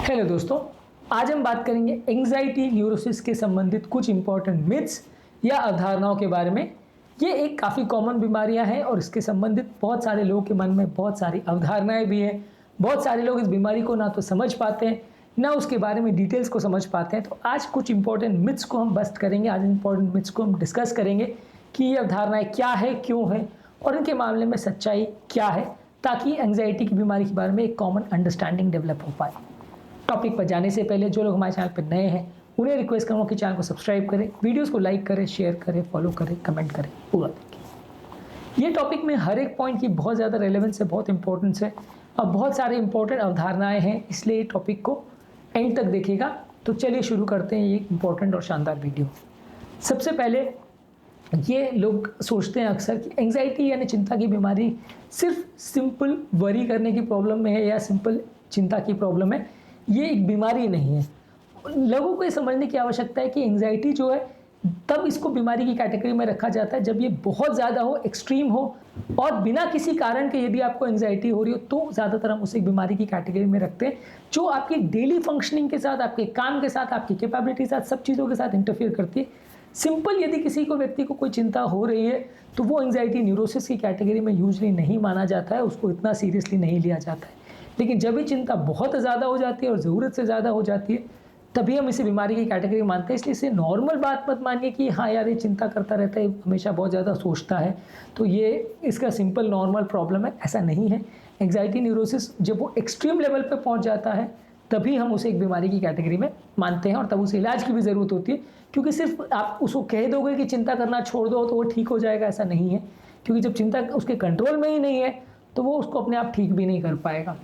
Hello दोस्तों, आज हम बात करेंगे एंग्जाइटी न्यूरोसिस के संबंधित कुछ इंपॉर्टेंट मिथ्स या अवधारणाओं के बारे में। ये एक काफ़ी कॉमन बीमारियां हैं और इसके संबंधित बहुत सारे लोगों के मन में बहुत सारी अवधारणाएं भी हैं। बहुत सारे लोग इस बीमारी को ना तो समझ पाते हैं, ना उसके बारे में डिटेल्स को समझ पाते हैं। तो आज कुछ इंपॉर्टेंट मिथ्स को हम बस्ट करेंगे, आज इंपॉर्टेंट मिथ्स को हम डिस्कस करेंगे कि ये अवधारणाएं क्या है, क्यों है और इनके मामले में सच्चाई क्या है, ताकि एंग्जाइटी की बीमारी के बारे में एक कॉमन अंडरस्टैंडिंग डेवलप हो पाए। टॉपिक पर जाने से पहले जो लोग हमारे चैनल पर नए हैं उन्हें रिक्वेस्ट करूँगा कि चैनल को सब्सक्राइब करें, वीडियोस को लाइक करें, शेयर करें, फॉलो करें, कमेंट करें, पूरा देखें। ये टॉपिक में हर एक पॉइंट की बहुत ज़्यादा रेलेवेंस है, बहुत इंपॉर्टेंस है और बहुत सारे इंपॉर्टेंट अवधारणाएं हैं, इसलिए टॉपिक को एंड तक देखिएगा। तो चलिए शुरू करते हैं ये इंपॉर्टेंट और शानदार वीडियो। सबसे पहले ये लोग सोचते हैं अक्सर कि एंग्जाइटी यानी चिंता की बीमारी सिर्फ सिंपल वरी करने की प्रॉब्लम में है या सिंपल चिंता की प्रॉब्लम है। ये एक बीमारी नहीं है। लोगों को ये समझने की आवश्यकता है कि एंग्जाइटी जो है तब इसको बीमारी की कैटेगरी में रखा जाता है जब ये बहुत ज़्यादा हो, एक्सट्रीम हो और बिना किसी कारण के यदि आपको एंग्जाइटी हो रही हो तो ज़्यादातर हम उसे एक बीमारी की कैटेगरी में रखते हैं, जो आपकी डेली फंक्शनिंग के साथ, आपके काम के साथ, आपकी कैपेबिलिटी के साथ, सब चीज़ों के साथ इंटरफियर करती है। सिंपल यदि किसी को व्यक्ति को कोई चिंता हो रही है तो वो एंग्जाइटी न्यूरोसिस की कैटेगरी में यूजली नहीं माना जाता है, उसको इतना सीरियसली नहीं लिया जाता है। लेकिन जब भी चिंता बहुत ज़्यादा हो जाती है और ज़रूरत से ज़्यादा हो जाती है तभी हम इसे बीमारी की कैटेगरी मानते हैं। इसलिए इसे नॉर्मल बात मत मानिए कि हाँ यार ये चिंता करता रहता है, हमेशा बहुत ज़्यादा सोचता है तो ये इसका सिंपल नॉर्मल प्रॉब्लम है, ऐसा नहीं है। एंग्जाइटी न्यूरोसिस जब वो एक्सट्रीम लेवल पे पहुंच जाता है तभी हम उसे एक बीमारी की कैटेगरी में मानते हैं और तब उसे इलाज की भी ज़रूरत होती है, क्योंकि सिर्फ आप उसको कह दोगे कि चिंता करना छोड़ दो तो वो ठीक हो जाएगा, ऐसा नहीं है। क्योंकि जब चिंता उसके कंट्रोल में ही नहीं है तो वो उसको अपने आप ठीक भी नहीं कर पाएगा।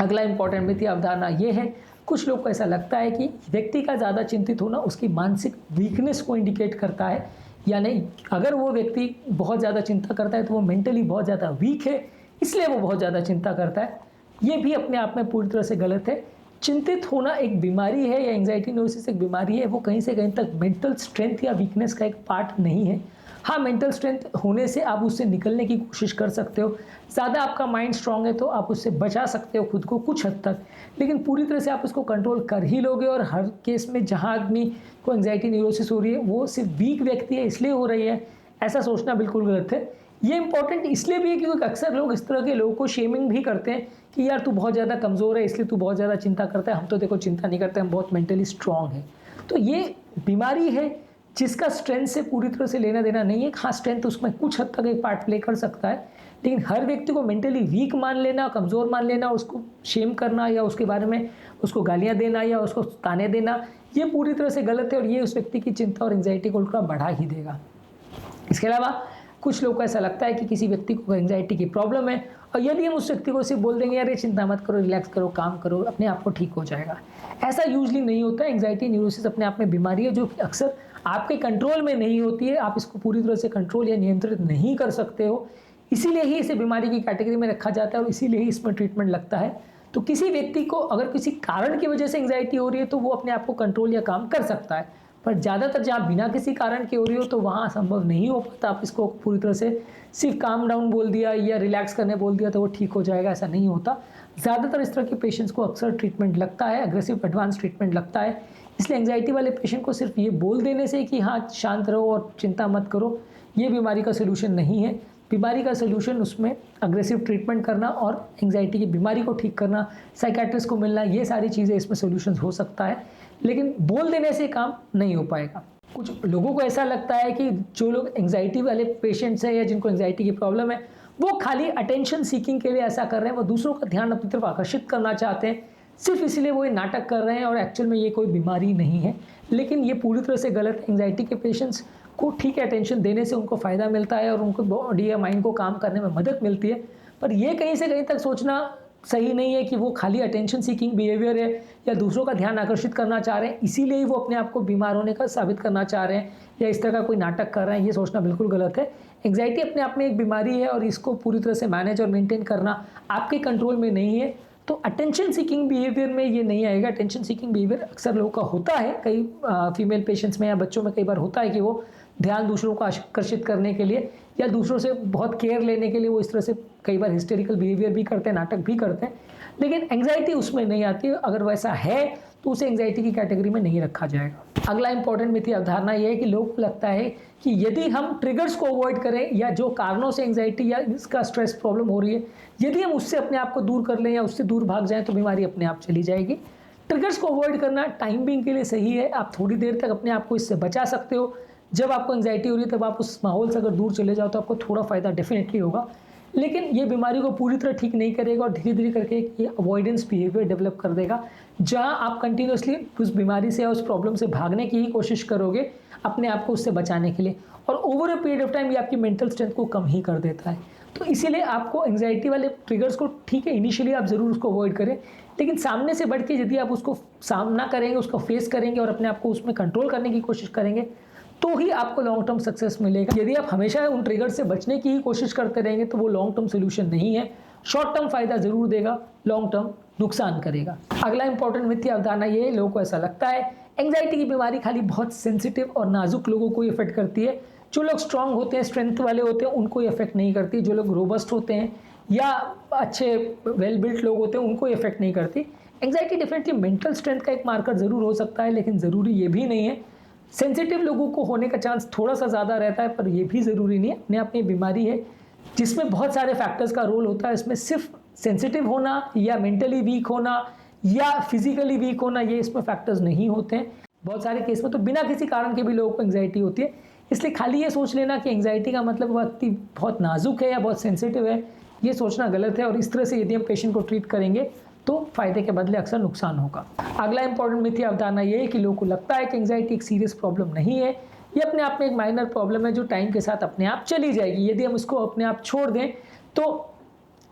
अगला इंपॉर्टेंट मिथ्या अवधारणा ये है, कुछ लोग को ऐसा लगता है कि व्यक्ति का ज़्यादा चिंतित होना उसकी मानसिक वीकनेस को इंडिकेट करता है, यानी अगर वो व्यक्ति बहुत ज़्यादा चिंता करता है तो वो मेंटली बहुत ज़्यादा वीक है, इसलिए वो बहुत ज़्यादा चिंता करता है। ये भी अपने आप में पूरी तरह से गलत है। चिंतित होना एक बीमारी है या एंग्जाइटी न्यूरोसिस एक बीमारी है, वो कहीं से कहीं तक मेंटल स्ट्रेंथ या वीकनेस का एक पार्ट नहीं है। हाँ, मेंटल स्ट्रेंथ होने से आप उससे निकलने की कोशिश कर सकते हो, ज़्यादा आपका माइंड स्ट्रांग है तो आप उससे बचा सकते हो खुद को कुछ हद तक, लेकिन पूरी तरह से आप उसको कंट्रोल कर ही लोगे। और हर केस में जहाँ आदमी को एंग्जाइटी न्यूरोसिस हो रही है वो सिर्फ वीक व्यक्ति है इसलिए हो रही है, ऐसा सोचना बिल्कुल गलत है। ये इंपॉर्टेंट इसलिए भी है क्योंकि अक्सर लोग इस तरह के लोगों को शेमिंग भी करते हैं कि यार तू बहुत ज़्यादा कमज़ोर है इसलिए तू बहुत ज़्यादा चिंता करता है, हम तो देखो चिंता नहीं करते, हम बहुत मेंटली स्ट्रांग हैं। तो ये बीमारी है जिसका स्ट्रेंथ से पूरी तरह से लेना देना नहीं है। हाँ, स्ट्रेंथ उसमें कुछ हद तक एक पार्ट प्ले कर सकता है, लेकिन हर व्यक्ति को मेंटली वीक मान लेना, कमज़ोर मान लेना, उसको शेम करना या उसके बारे में उसको गालियाँ देना या उसको ताने देना, ये पूरी तरह से गलत है और ये उस व्यक्ति की चिंता और एंग्जाइटी को उल्टा बढ़ा ही देगा। इसके अलावा कुछ लोगों को ऐसा लगता है कि किसी व्यक्ति को एंग्जाइटी की प्रॉब्लम है और यदि हम उस व्यक्ति को सिर्फ बोल देंगे यार ये चिंता मत करो, रिलैक्स करो, काम करो, अपने आप को ठीक हो जाएगा, ऐसा यूजली नहीं होता है। एंग्जाइटी न्यूरोसिस अपने आप में बीमारी है जो कि अक्सर आपके कंट्रोल में नहीं होती है, आप इसको पूरी तरह से कंट्रोल या नियंत्रित नहीं कर सकते हो, इसीलिए ही इसे बीमारी की कैटेगरी में रखा जाता है और इसीलिए ही इसमें ट्रीटमेंट लगता है। तो किसी व्यक्ति को अगर किसी कारण की वजह से एंग्जाइटी हो रही है तो वो अपने आप को कंट्रोल या काम कर सकता है, पर ज़्यादातर जहाँ बिना किसी कारण के हो रही हो तो वहाँ संभव नहीं हो पाता। आप इसको पूरी तरह से सिर्फ काम डाउन बोल दिया या रिलैक्स करने बोल दिया तो वो ठीक हो जाएगा, ऐसा नहीं होता। ज़्यादातर इस तरह के पेशेंट्स को अक्सर ट्रीटमेंट लगता है, अग्रेसिव एडवांस ट्रीटमेंट लगता है। इसलिए एंग्जाइटी वाले पेशेंट को सिर्फ ये बोल देने से कि हाँ शांत रहो और चिंता मत करो, ये बीमारी का सोल्यूशन नहीं है। बीमारी का सोल्यूशन उसमें अग्रेसिव ट्रीटमेंट करना और एंग्जाइटी की बीमारी को ठीक करना, साइकेट्रिस्ट को मिलना, ये सारी चीज़ें इसमें सोल्यूशन हो सकता है, लेकिन बोल देने से काम नहीं हो पाएगा। कुछ लोगों को ऐसा लगता है कि जो लोग एंग्जाइटी वाले पेशेंट्स हैं या जिनको एंग्जाइटी की प्रॉब्लम है वो खाली अटेंशन सीकिंग के लिए ऐसा कर रहे हैं, वो दूसरों का ध्यान अपनी तरफ आकर्षित करना चाहते हैं, सिर्फ इसलिए वो ये नाटक कर रहे हैं और एक्चुअल में ये कोई बीमारी नहीं है। लेकिन ये पूरी तरह से गलत है। एंग्जाइटी के पेशेंट्स को ठीक है अटेंशन देने से उनको फ़ायदा मिलता है और उनको बॉडी या माइंड को काम करने में मदद मिलती है, पर ये कहीं से कहीं तक सोचना सही नहीं है कि वो खाली अटेंशन सीकिंग बिहेवियर है या दूसरों का ध्यान आकर्षित करना चाह रहे हैं इसीलिए ही वो अपने आप को बीमार होने का साबित करना चाह रहे हैं या इस तरह का कोई नाटक कर रहे हैं, ये सोचना बिल्कुल गलत है। एंग्जाइटी अपने आप में एक बीमारी है और इसको पूरी तरह से मैनेज और मेंटेन करना आपके कंट्रोल में नहीं है, तो अटेंशन सीकिंग बिहेवियर में ये नहीं आएगा। अटेंशन सीकिंग बिहेवियर अक्सर लोगों का होता है, कई फीमेल पेशेंट्स में या बच्चों में कई बार होता है कि वो ध्यान दूसरों को आकर्षित करने के लिए या दूसरों से बहुत केयर लेने के लिए वो इस तरह से कई बार हिस्टेरिकल बिहेवियर भी करते हैं, नाटक भी करते हैं, लेकिन एंग्जाइटी उसमें नहीं आती। अगर वैसा है तो उसे एंग्जाइटी की कैटेगरी में नहीं रखा जाएगा। अगला इंपॉर्टेंट मिथ या अवधारणा यह है कि लोगों को लगता है कि यदि हम ट्रिगर्स को अवॉइड करें या जो कारणों से एंग्जाइटी या इसका स्ट्रेस प्रॉब्लम हो रही है, यदि हम उससे अपने आप को दूर कर लें या उससे दूर भाग जाएं तो बीमारी अपने आप चली जाएगी। ट्रिगर्स को अवॉइड करना टाइम बीइंग के लिए सही है, आप थोड़ी देर तक अपने आप को इससे बचा सकते हो। जब आपको एंग्जाइटी हो रही है तब आप उस माहौल से अगर दूर चले जाओ तो आपको थोड़ा फ़ायदा डेफिनेटली होगा, लेकिन ये बीमारी को पूरी तरह ठीक नहीं करेगा और धीरे धीरे करके ये अवॉइडेंस बिहेवियर डेवलप कर देगा, जहां आप कंटिन्यूसली उस बीमारी से या उस प्रॉब्लम से भागने की ही कोशिश करोगे अपने आप को उससे बचाने के लिए, और over a period of time ये आपकी मेंटल स्ट्रेंथ को कम ही कर देता है। तो इसीलिए आपको एंग्जाइटी वाले ट्रिगर्स को, ठीक है इनिशियली आप ज़रूर उसको अवॉइड करें, लेकिन सामने से बढ़ के यदि आप उसको सामना करेंगे, उसको फेस करेंगे और अपने आप को उसमें कंट्रोल करने की कोशिश करेंगे तो ही आपको लॉन्ग टर्म सक्सेस मिलेगा। यदि आप हमेशा उन ट्रिगर से बचने की ही कोशिश करते रहेंगे तो वो लॉन्ग टर्म सोल्यूशन नहीं है। शॉर्ट टर्म फायदा जरूर देगा, लॉन्ग टर्म नुकसान करेगा। अगला इंपॉर्टेंट मिथ्या या अवधारणा ये है, लोगों को ऐसा लगता है एंग्जाइटी की बीमारी खाली बहुत सेंसिटिव और नाजुक लोगों को इफेक्ट करती है। जो लोग स्ट्रांग होते हैं, स्ट्रेंथ वाले होते हैं, उनको इफेक्ट नहीं करती। जो लोग रोबस्ट होते हैं या अच्छे वेल बिल्ट लोग होते हैं उनको इफेक्ट नहीं करती। एंग्जाइटी डेफिनेटली मेंटल स्ट्रेंथ का एक मार्कर जरूर हो सकता है, लेकिन ज़रूरी ये भी नहीं है। सेंसिटिव लोगों को होने का चांस थोड़ा सा ज़्यादा रहता है, पर यह भी ज़रूरी नहीं है। अपने आप में बीमारी है जिसमें बहुत सारे फैक्टर्स का रोल होता है। इसमें सिर्फ सेंसिटिव होना या मेंटली वीक होना या फिजिकली वीक होना, ये इसमें फैक्टर्स नहीं होते हैं। बहुत सारे केस में तो बिना किसी कारण के भी लोगों को एंग्जाइटी होती है। इसलिए खाली ये सोच लेना कि एंग्जाइटी का मतलब व्यक्ति बहुत नाजुक है या बहुत सेंसिटिव है, ये सोचना गलत है। और इस तरह से यदि हम पेशेंट को ट्रीट करेंगे तो फायदे के बदले अक्सर नुकसान होगा। अगला इंपॉर्टेंट मिथ्या अवधारणा ये है कि लोगों को लगता है कि एंग्जाइटी एक सीरियस प्रॉब्लम नहीं है, ये अपने आप में एक माइनर प्रॉब्लम है जो टाइम के साथ अपने आप चली जाएगी। यदि हम उसको अपने आप छोड़ दें तो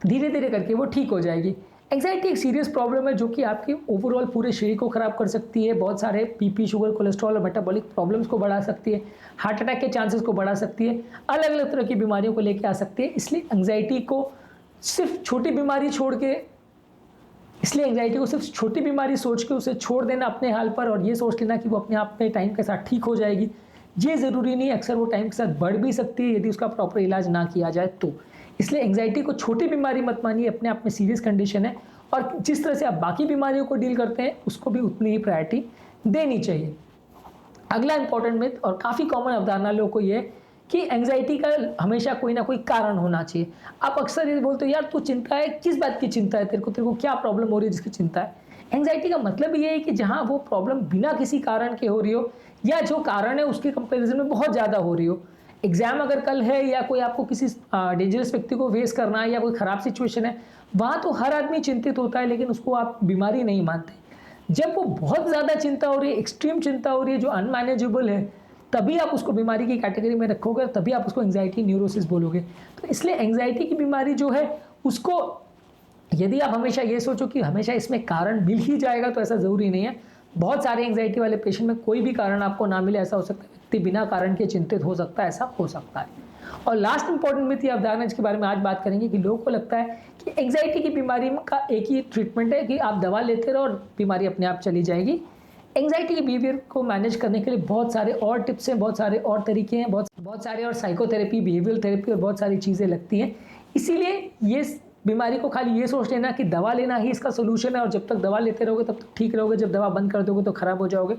धीरे धीरे करके वो ठीक हो जाएगी। एंग्जाइटी एक सीरियस प्रॉब्लम है जो कि आपके ओवरऑल पूरे शरीर को खराब कर सकती है। बहुत सारे बीपी, शुगर, कोलेस्ट्रॉल और मेटाबॉलिक प्रॉब्लम्स को बढ़ा सकती है, हार्ट अटैक के चांसेस को बढ़ा सकती है, अलग अलग तरह की बीमारियों को लेकर आ सकती है। इसलिए एंग्जाइटी को सिर्फ छोटी बीमारी छोटी बीमारी सोच के उसे छोड़ देना अपने हाल पर और ये सोच लेना कि वो अपने आप में टाइम के साथ ठीक हो जाएगी, ये ज़रूरी नहीं। अक्सर वो टाइम के साथ बढ़ भी सकती है यदि उसका प्रॉपर इलाज ना किया जाए तो। इसलिए एंग्जाइटी को छोटी बीमारी मत मानिए, अपने आप में सीरियस कंडीशन है और जिस तरह से आप बाकी बीमारियों को डील करते हैं उसको भी उतनी ही प्रायोरिटी देनी चाहिए। अगला इंपॉर्टेंट मिथ और काफ़ी कॉमन अवधारणा लोगों को ये कि एंग्जाइटी का हमेशा कोई ना कोई कारण होना चाहिए। आप अक्सर ये बोलते हो, यार तू चिंता है, किस बात की चिंता है तेरे को क्या प्रॉब्लम हो रही है जिसकी चिंता है। एंग्जाइटी का मतलब ये है कि जहाँ वो प्रॉब्लम बिना किसी कारण के हो रही हो या जो कारण है उसके कंपेरिजन में बहुत ज़्यादा हो रही हो। एग्जाम अगर कल है या कोई आपको किसी डेंजरस व्यक्ति को फेस करना है या कोई ख़राब सिचुएशन है, वहाँ तो हर आदमी चिंतित होता है, लेकिन उसको आप बीमारी नहीं मानते। जब वो बहुत ज़्यादा चिंता हो रही है, एक्सट्रीम चिंता हो रही है जो अनमैनेजेबल है, तभी आप उसको बीमारी की कैटेगरी में रखोगे, तभी आप उसको एंग्जाइटी न्यूरोसिस बोलोगे। तो इसलिए एंग्जाइटी की बीमारी जो है उसको यदि आप हमेशा ये सोचो कि हमेशा इसमें कारण मिल ही जाएगा तो ऐसा ज़रूरी नहीं है। बहुत सारे एंग्जाइटी वाले पेशेंट में कोई भी कारण आपको ना मिले, ऐसा हो सकता है व्यक्ति बिना कारण के चिंतित हो सकता है, ऐसा हो सकता है। और लास्ट इंपॉर्टेंट मिथ या अवधारणा जिसके बारे में आज बात करेंगे कि लोगों को लगता है कि एंग्जाइटी की बीमारी का एक ही ट्रीटमेंट है कि आप दवा लेते रहो और बीमारी अपने आप चली जाएगी। एंग्जाइटी के बिहेवियर को मैनेज करने के लिए बहुत सारे और टिप्स हैं, बहुत सारे और तरीके हैं, बहुत सारे और साइकोथेरेपी, बिहेवियरल थेरेपी और बहुत सारी चीज़ें लगती हैं। इसीलिए ये बीमारी को खाली ये सोच लेना कि दवा लेना ही इसका सोल्यूशन है और जब तक दवा लेते रहोगे तब तक ठीक रहोगे, जब दवा बंद कर दोगे तो ख़राब हो जाओगे।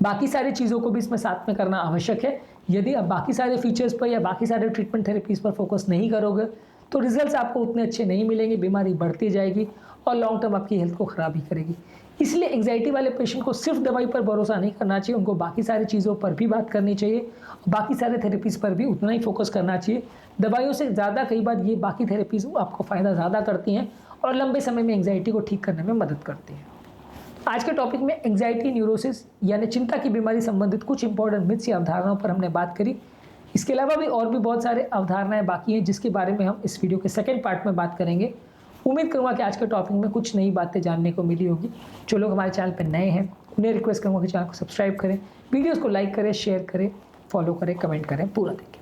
बाकी सारी चीज़ों को भी इसमें साथ में करना आवश्यक है। यदि आप बाकी सारे फीचर्स पर या बाकी सारे ट्रीटमेंट थेरेपीज़ पर फोकस नहीं करोगे तो रिजल्ट्स आपको उतने अच्छे नहीं मिलेंगे, बीमारी बढ़ती जाएगी और लॉन्ग टर्म आपकी हेल्थ को ख़राब ही करेगी। इसलिए एंग्जाइटी वाले पेशेंट को सिर्फ दवाई पर भरोसा नहीं करना चाहिए, उनको बाकी सारी चीज़ों पर भी बात करनी चाहिए, बाकी सारे थेरेपीज़ पर भी उतना ही फोकस करना चाहिए। दवाइयों से ज़्यादा कई बार ये बाकी थेरेपीज़ आपको फ़ायदा ज़्यादा करती हैं और लंबे समय में एंग्जाइटी को ठीक करने में मदद करती हैं। आज के टॉपिक में एंग्जाइटी न्यूरोसिस यानी चिंता की बीमारी संबंधित कुछ इंपॉर्टेंट मिथ्स या अवधारणाओं पर हमने बात करी। इसके अलावा भी और भी बहुत सारे अवधारणाएं बाकी हैं जिसके बारे में हम इस वीडियो के सेकेंड पार्ट में बात करेंगे। उम्मीद करूंगा कि आज के टॉपिक में कुछ नई बातें जानने को मिली होगी। जो लोग हमारे चैनल पर नए हैं उन्हें रिक्वेस्ट करूंगा कि चैनल को सब्सक्राइब करें, वीडियोस को लाइक करें, शेयर करें, फॉलो करें, कमेंट करें, पूरा देखें।